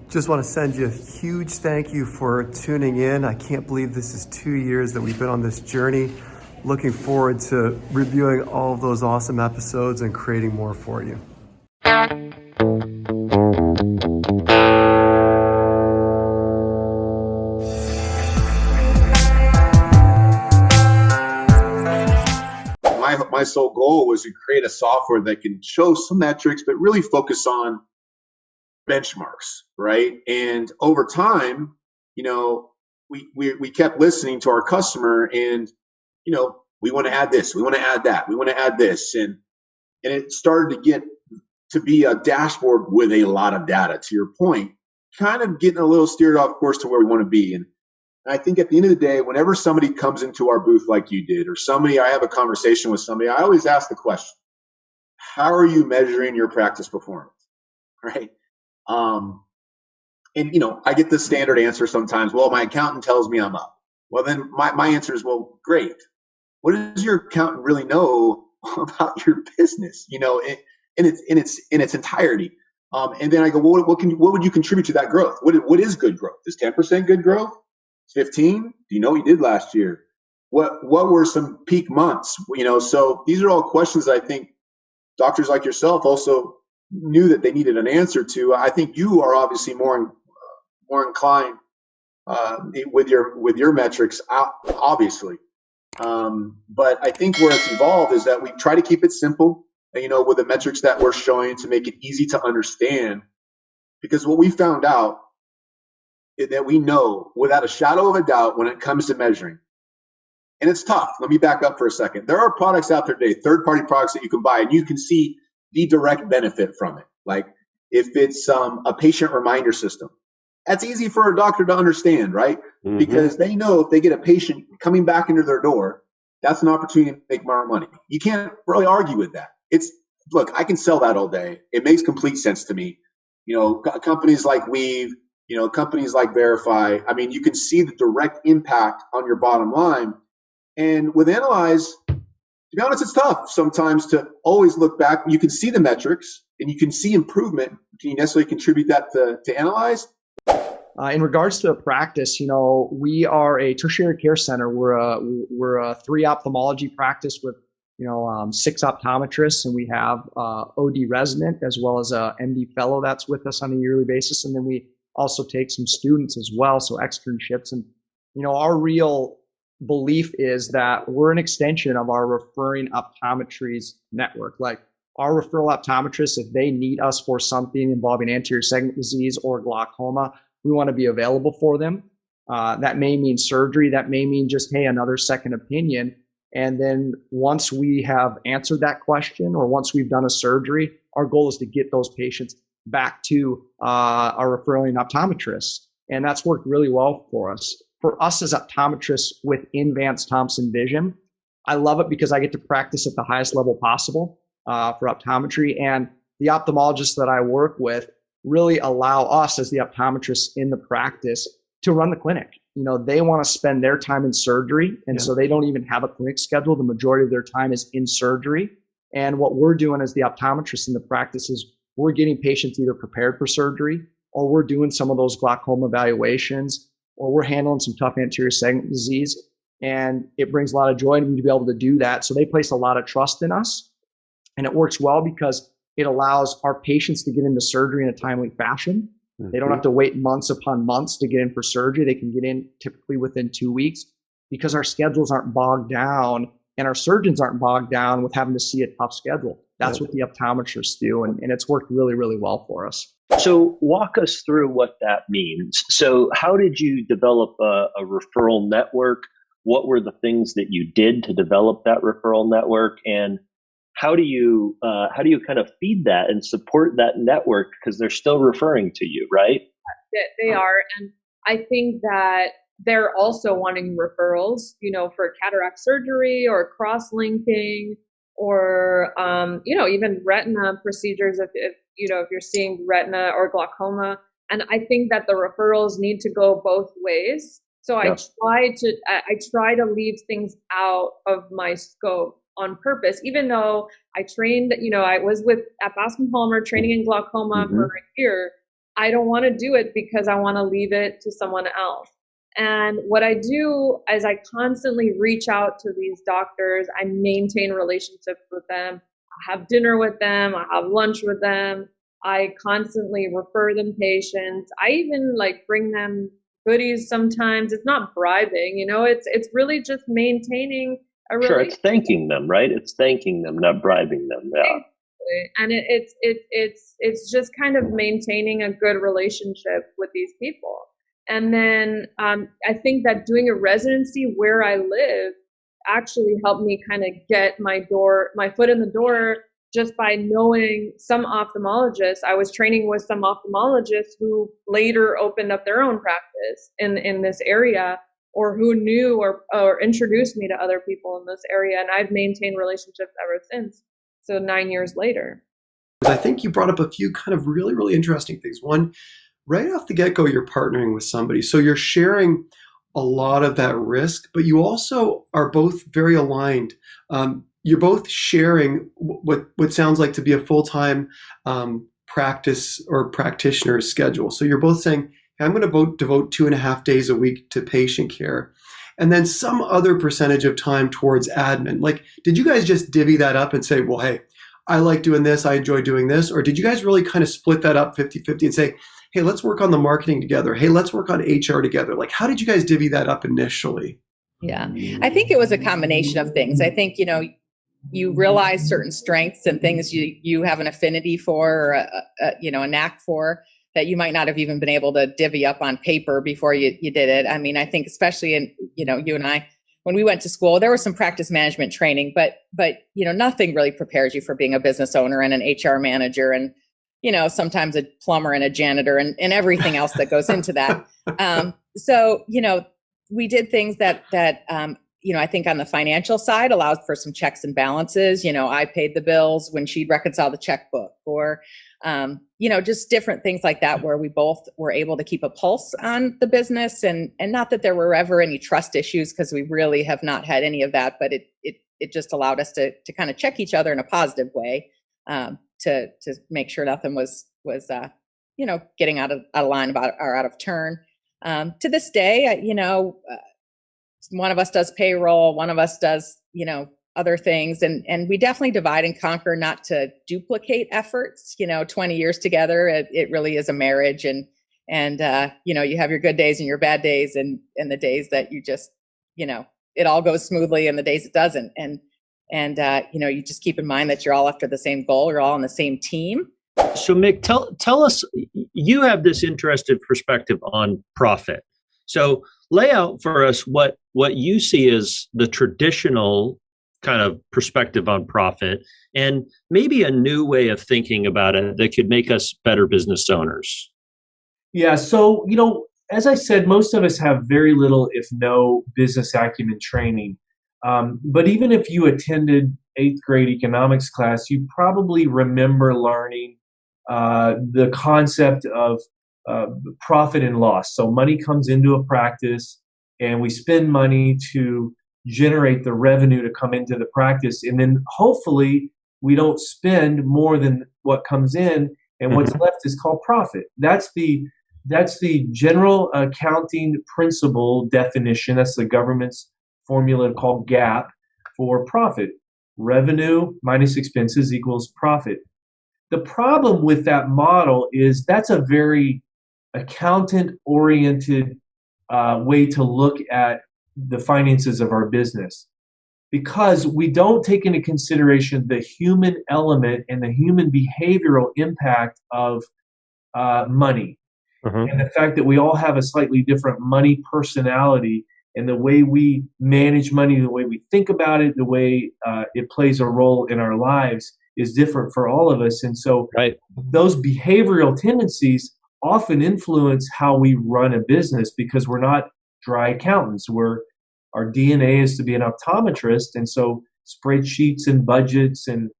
Just want to send you a huge thank you for tuning in. I can't believe this is 2 years that we've been on this journey. Looking forward to reviewing all of those awesome episodes and creating more for you. My sole goal was to create a software that can show some metrics, but really focus on benchmarks, right? And over time, we kept listening to our customer, and we want to add this, we want to add that, we want to add this, and it started to get to be a dashboard with a lot of data. To your point, kind of getting a little steered off course to where we want to be. And I think at the end of the day, whenever somebody comes into our booth like you did, or I have a conversation with somebody, I always ask the question, how are you measuring your practice performance, right? And I get the standard answer sometimes, well, my accountant tells me I'm up. Well, then my answer is, well, great. What does your accountant really know about your business, in its entirety? And then I go, well, what would you contribute to that growth? What is good growth? Is 10% good growth? 15? Do you know what you did last year? What were some peak months? So these are all questions that I think doctors like yourself also knew that they needed an answer to. I think you are obviously more inclined with your metrics, obviously. But I think where it's evolved is that we try to keep it simple, with the metrics that we're showing to make it easy to understand. Because what we found out is that we know without a shadow of a doubt when it comes to measuring, and it's tough. Let me back up for a second. There are products out there today, third-party products that you can buy, and you can see the direct benefit from it. Like if it's a patient reminder system, that's easy for a doctor to understand, right? Mm-hmm. Because they know if they get a patient coming back into their door, that's an opportunity to make more money. You can't really argue with that. Look, I can sell that all day. It makes complete sense to me. Companies like Weave, companies like Verify. I mean, you can see the direct impact on your bottom line. And with Analyze, to be honest, it's tough sometimes to always look back. You can see the metrics and you can see improvement. Can you necessarily contribute that to Analyze? In regards to a practice, we are a tertiary care center. We're a 3 ophthalmology practice with 6 optometrists, and we have OD resident as well as a MD fellow that's with us on a yearly basis, and then we also take some students as well, so externships. And our real belief is that we're an extension of our referring optometries network. Like our referral optometrists, if they need us for something involving anterior segment disease or glaucoma, we want to be available for them. That may mean surgery. That may mean just, hey, another second opinion. And then once we have answered that question, or once we've done a surgery, our goal is to get those patients back to our referring optometrists. And that's worked really well for us. For us as optometrists within Vance Thompson Vision, I love it because I get to practice at the highest level possible for optometry. And the ophthalmologists that I work with really allow us as the optometrists in the practice to run the clinic. They want to spend their time in surgery, and so they don't even have a clinic schedule. The majority of their time is in surgery. And what we're doing as the optometrists in the practice is we're getting patients either prepared for surgery, or we're doing some of those glaucoma evaluations, or we're handling some tough anterior segment disease. And it brings a lot of joy to me to be able to do that. So they place a lot of trust in us, and it works well because it allows our patients to get into surgery in a timely fashion. Mm-hmm. They don't have to wait months upon months to get in for surgery. They can get in typically within 2 weeks because our schedules aren't bogged down and our surgeons aren't bogged down with having to see a tough schedule. That's what the optometrists do, and it's worked really, really well for us. So walk us through what that means. So how did you develop a referral network? What were the things that you did to develop that referral network? And how do you kind of feed that and support that network, because they're still referring to you, right? They are, and I think that they're also wanting referrals, for cataract surgery or cross-linking, or even retina procedures if you're seeing retina or glaucoma. And I think that the referrals need to go both ways. So I try to leave things out of my scope on purpose, even though I trained, I was at Bascom Palmer training in glaucoma for a year. I don't want to do it because I want to leave it to someone else. And what I do is I constantly reach out to these doctors. I maintain relationships with them. I have dinner with them. I have lunch with them. I constantly refer them patients. I even like bring them goodies sometimes. It's not bribing, it's really just maintaining a Sure, relationship. it's thanking them, right? It's thanking them, not bribing them. Yeah. And it's just kind of maintaining a good relationship with these people. And then I think that doing a residency where I live actually helped me kind of get my foot in the door, just by knowing some ophthalmologists. I was training with some ophthalmologists who later opened up their own practice in this area, or who knew or introduced me to other people in this area. And I've maintained relationships ever since. So 9 years later. I think you brought up a few kind of really, really interesting things. One, right off the get-go, you're partnering with somebody. So you're sharing a lot of that risk, but you also are both very aligned. You're both sharing what sounds like to be a full-time practice or practitioner schedule. So you're both saying, hey, I'm going to devote 2.5 days a week to patient care, and then some other percentage of time towards admin. Like, did you guys just divvy that up and say, well, hey, I like doing this, I enjoy doing this? Or did you guys really kind of split that up 50-50 and say, hey, let's work on the marketing together. Hey, let's work on HR together. Like, how did you guys divvy that up initially? Yeah, I think it was a combination of things. I think, you realize certain strengths and things you have an affinity for, or a knack for, that you might not have even been able to divvy up on paper before you did it. I mean, I think especially in, you and I, when we went to school, there was some practice management training, but nothing really prepares you for being a business owner and an HR manager, and sometimes a plumber and a janitor and everything else that goes into that. So we did things that I think on the financial side allowed for some checks and balances. I paid the bills when she'd reconcile the checkbook, or just different things like that, where we both were able to keep a pulse on the business, and not that there were ever any trust issues, because we really have not had any of that, but it just allowed us to kind of check each other in a positive way, to make sure nothing was getting out of line or out of turn. To this day, one of us does payroll, one of us does, other things. And we definitely divide and conquer, not to duplicate efforts. 20 years together, it really is a marriage. And you have your good days and your bad days, and the days that you just, it all goes smoothly, and the days it doesn't. And you just keep in mind that you're all after the same goal. You're all on the same team. So Mick, tell us, you have this interested perspective on profit. So lay out for us what you see as the traditional kind of perspective on profit, and maybe a new way of thinking about it that could make us better business owners. Yeah. So, as I said, most of us have very little, if no, business acumen training. But even if you attended 8th grade economics class, you probably remember learning the concept of profit and loss. So money comes into a practice, and we spend money to generate the revenue to come into the practice. And then hopefully we don't spend more than what comes in, and what's left is called profit. That's the general accounting principle definition. That's the government's formula called GAAP for profit. Revenue minus expenses equals profit. The problem with that model is that's a very accountant-oriented way to look at the finances of our business, because we don't take into consideration the human element and the human behavioral impact of money. And the fact that we all have a slightly different money personality, and the way we manage money, the way we think about it, the way it plays a role in our lives is different for all of us. And so those behavioral tendencies often influence how we run a business, because we're not dry accountants. Our DNA is to be an optometrist, and so spreadsheets and budgets and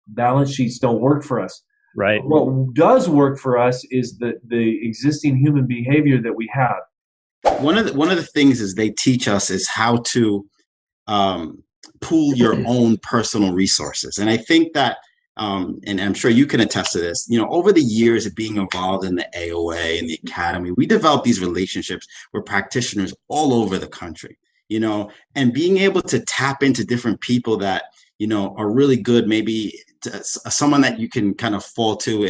balance sheets don't work for us. Right. What does work for us is the existing human behavior that we have. One of the things is they teach us is how to pool your own personal resources, and I think that and I'm sure you can attest to this, over the years of being involved in the AOA and the academy, we developed these relationships with practitioners all over the country, and being able to tap into different people that, are really good, maybe someone that you can kind of fall to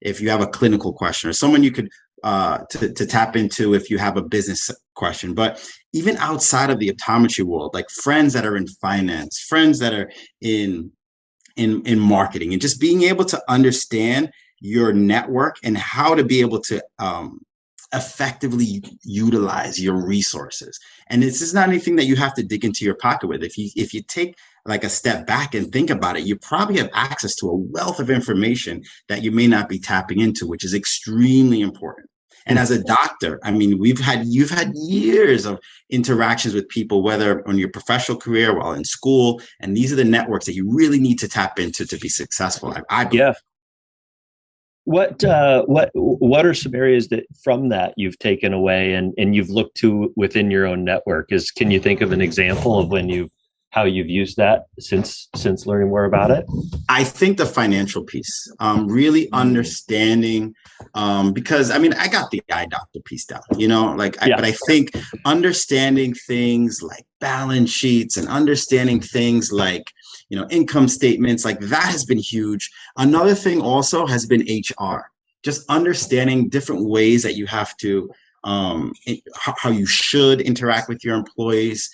if you have a clinical question, or someone you could to tap into if you have a business question. But even outside of the optometry world, like friends that are in finance, friends that are in marketing, and just being able to understand your network and how to be able to effectively utilize your resources. And this is not anything that you have to dig into your pocket with. If you take like a step back and think about it, you probably have access to a wealth of information that you may not be tapping into, which is extremely important. And as a doctor, I mean, you've had years of interactions with people, whether on your professional career, while in school, and these are the networks that you really need to tap into to be successful. I believe. Yeah. What are some areas that from that you've taken away and you've looked to within your own network? Can you think of an example of how you've used that since learning more about it? I think the financial piece, really understanding, because I mean, I got the eye doctor piece down, but I think understanding things like balance sheets and understanding things like, income statements, like that has been huge. Another thing also has been HR, just understanding different ways that you have to, how you should interact with your employees,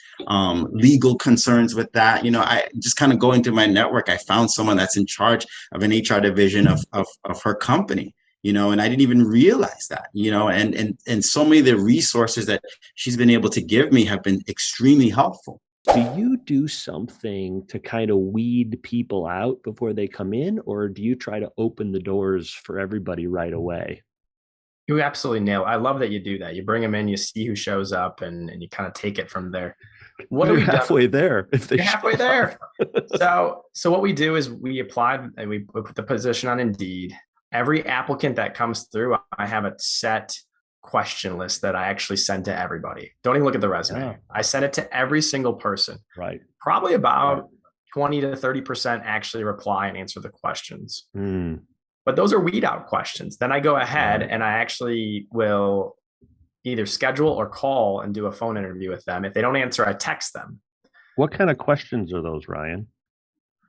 legal concerns with that. I just kind of going through my network, I found someone that's in charge of an HR division of her company, and I didn't even realize that, and so many of the resources that she's been able to give me have been extremely helpful. Do you do something to kind of weed people out before they come in, or do you try to open the doors for everybody right away? You absolutely nail it. I love that you do that. You bring them in, you see who shows up, and you kind of take it from there. What You're halfway there. If You're halfway there. So what we do is we apply and we put the position on Indeed. Every applicant that comes through, I have a set question list that I actually send to everybody. Don't even look at the resume. Yeah. I send it to every single person. Right. Probably about 20 to 30% actually reply and answer the questions. But those are weed out questions. Then I go ahead and I actually will either schedule or call and do a phone interview with them. If they don't answer, I text them. What kind of questions are those, Ryan?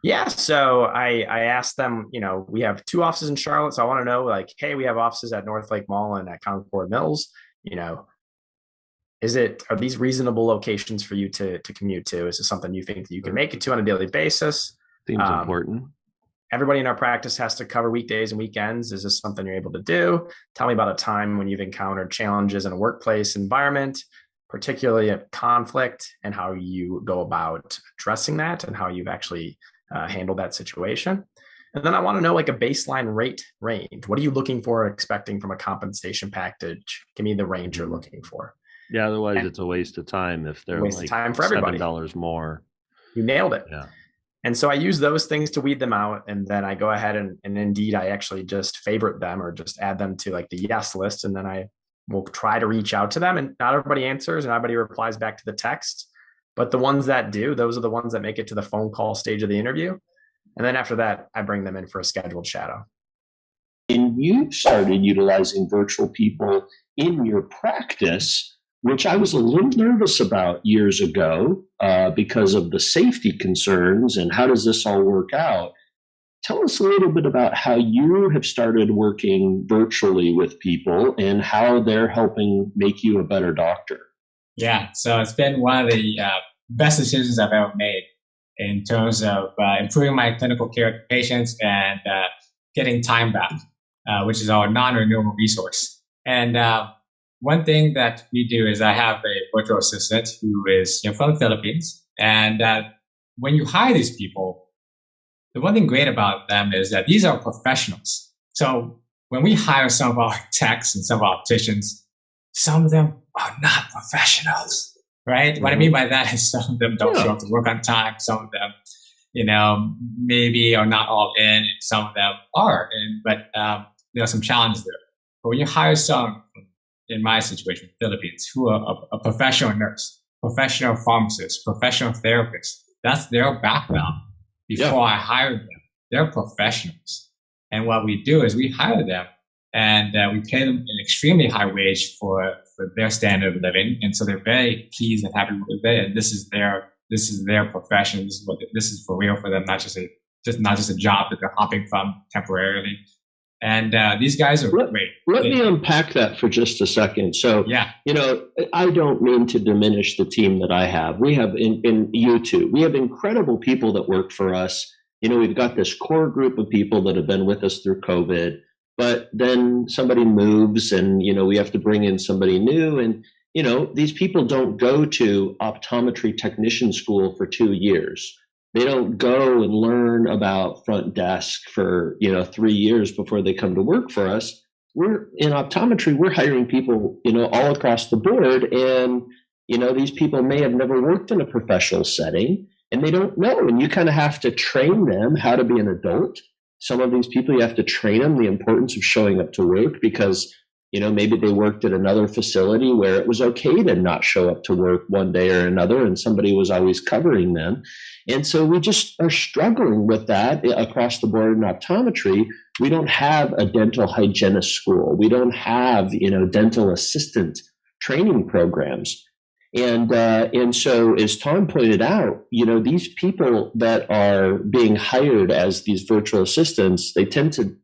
Yeah. So I asked them, we have 2 offices in Charlotte. So I want to know, like, hey, we have offices at North Lake Mall and at Concord Mills. Are these reasonable locations for you to commute to? Is it something you think that you can make it to on a daily basis? Seems important. Everybody in our practice has to cover weekdays and weekends. Is this something you're able to do? Tell me about a time when you've encountered challenges in a workplace environment, particularly a conflict, and how you go about addressing that and how you've actually handled that situation. And then I want to know like a baseline rate range. What are you looking for or expecting from a compensation package? Give me the range you're looking for. Yeah, otherwise it's a waste of time if they're waste of time for everybody. $7 more. You nailed it. Yeah. And so I use those things to weed them out. And then I go ahead and Indeed, I actually just favorite them or just add them to like the yes list. And then I will try to reach out to them. And not everybody answers and everybody replies back to the text. But the ones that do, those are the ones that make it to the phone call stage of the interview. And then after that, I bring them in for a scheduled shadow. And you started utilizing virtual people in your practice, which I was a little nervous about years ago because of the safety concerns and how does this all work out? Tell us a little bit about how you have started working virtually with people and how they're helping make you a better doctor. Yeah, so it's been one of the best decisions I've ever made in terms of improving my clinical care to patients and getting time back, which is our non-renewable resource. And one thing that we do is I have a virtual assistant who is from the Philippines. And when you hire these people, the one thing great about them is that these are professionals. So when we hire some of our techs and some of our opticians, some of them are not professionals, right? Mm-hmm. What I mean by that is some of them don't show up to work on time. Some of them, maybe are not all in, and some of them are in, but there are some challenges there. But when you hire some, in my situation, Philippines, who are a professional nurse, professional pharmacist, professional therapist, that's their background before I hired them. they're professionals. And what we do is we hire them and we pay them an extremely high wage for their standard of living. And so they're very pleased and happy with it. And this is their profession. This is for real for them, not just a job that they're hopping from temporarily. And these guys are great. Let me unpack that for just a second. So, yeah, I don't mean to diminish the team that I have. We have in YouTube, we have incredible people that work for us. We've got this core group of people that have been with us through COVID, but then somebody moves and, we have to bring in somebody new. And, these people don't go to optometry technician school for 2 years. They don't go and learn about front desk for, 3 years before they come to work for us. We're in optometry, we're hiring people, all across the board. And, these people may have never worked in a professional setting and they don't know. And you kind of have to train them how to be an adult. Some of these people, you have to train them the importance of showing up to work because, maybe they worked at another facility where it was okay to not show up to work one day or another and somebody was always covering them. And so we just are struggling with that across the board in optometry. We don't have a dental hygienist school. We don't have, dental assistant training programs. And so as Tom pointed out, these people that are being hired as these virtual assistants, they tend to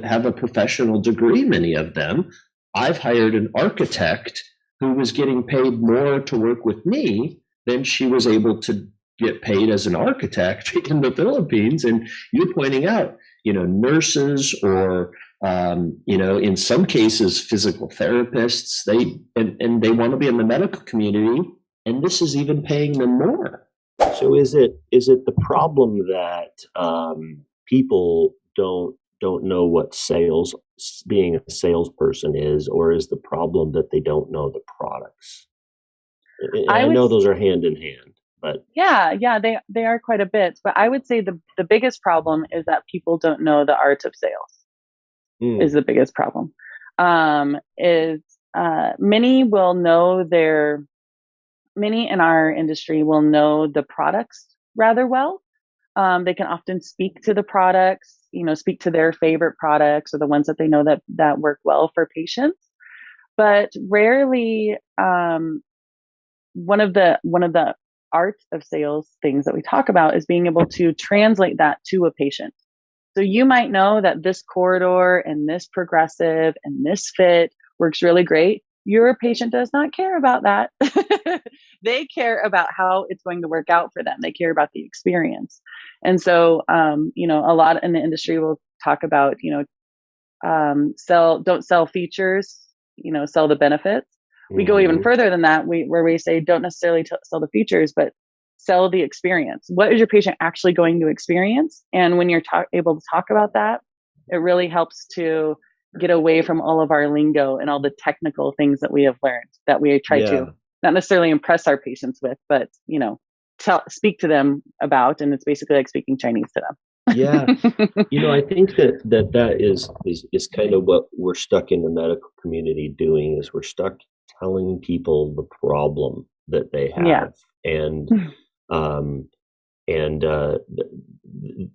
have a professional degree, many of them. I've hired an architect who was getting paid more to work with me than she was able to get paid as an architect in the Philippines. And you're pointing out, nurses or, in some cases, physical therapists, they want to be in the medical community, and this is even paying them more. So is it the problem that people don't know what being a salesperson is, or is the problem that they don't know the products? I know those are hand in hand, but yeah, they are quite a bit. But I would say the biggest problem is that people don't know the art of sales. Is the biggest problem. Many in our industry will know the products rather well. They can often speak to the products, speak to their favorite products or the ones that they know that work well for patients. But rarely, one of the art of sales things that we talk about is being able to translate that to a patient. So you might know that this corridor and this progressive and this fit works really great. Your patient does not care about that. They care about how it's going to work out for them. They care about the experience. And so, a lot in the industry will talk about, don't sell features, sell the benefits. We go even further than that, where we say don't necessarily sell the features, but sell the experience. What is your patient actually going to experience? And when you're able to talk about that, it really helps to get away from all of our lingo and all the technical things that we have learned that we try to not necessarily impress our patients with, but, speak to them about. And it's basically like speaking Chinese to them. Yeah. I think that is kind of what we're stuck in the medical community doing, is we're stuck telling people the problem that they have. And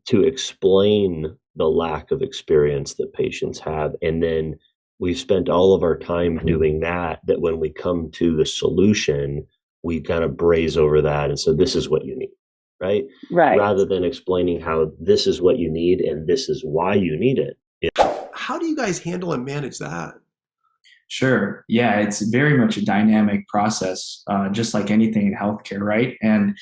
to explain the lack of experience that patients have. And then we've spent all of our time doing that when we come to the solution, we kind of braze over that. And so this is what you need, right? Right. Rather than explaining how this is what you need and this is why you need it. How do you guys handle and manage that? Sure. Yeah, it's very much a dynamic process, just like anything in healthcare, right? And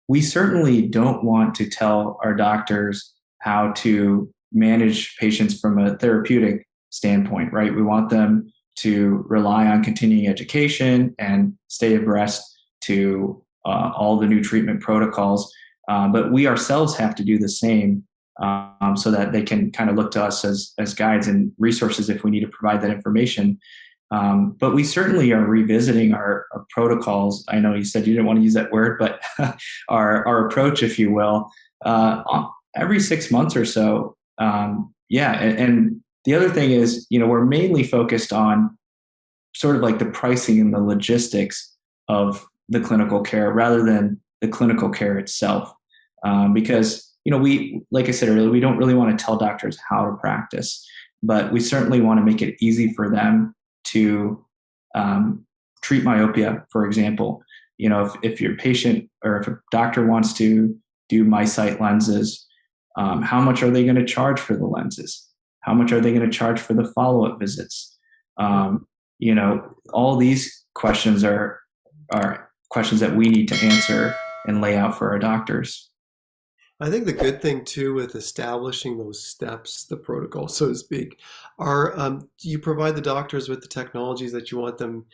we certainly don't want to tell our doctors how to manage patients from a therapeutic standpoint, right? We want them to rely on continuing education and stay abreast to all the new treatment protocols. But we ourselves have to do the same so that they can kind of look to us as guides and resources if we need to provide that information. But we certainly are revisiting our protocols. I know you said you didn't want to use that word, but our approach, if you will, every 6 months or so. And the other thing is, we're mainly focused on sort of like the pricing and the logistics of the clinical care rather than the clinical care itself. Because we, like I said earlier, we don't really want to tell doctors how to practice, but we certainly want to make it easy for them to treat myopia, for example. If your patient or if a doctor wants to do MiSight lenses, how much are they going to charge for the lenses? How much are they going to charge for the follow-up visits? All these questions are questions that we need to answer and lay out for our doctors. I think the good thing too with establishing those steps, the protocol, so to speak, are you provide the doctors with the technologies that you want them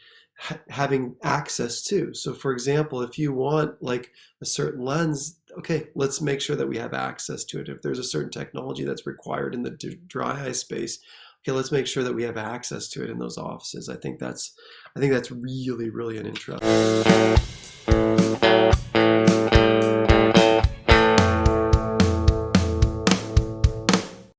having access to. So for example, if you want like a certain lens, okay, let's make sure that we have access to it. If there's a certain technology that's required in the dry eye space, okay, let's make sure that we have access to it in those offices. I think that's really, really an interesting.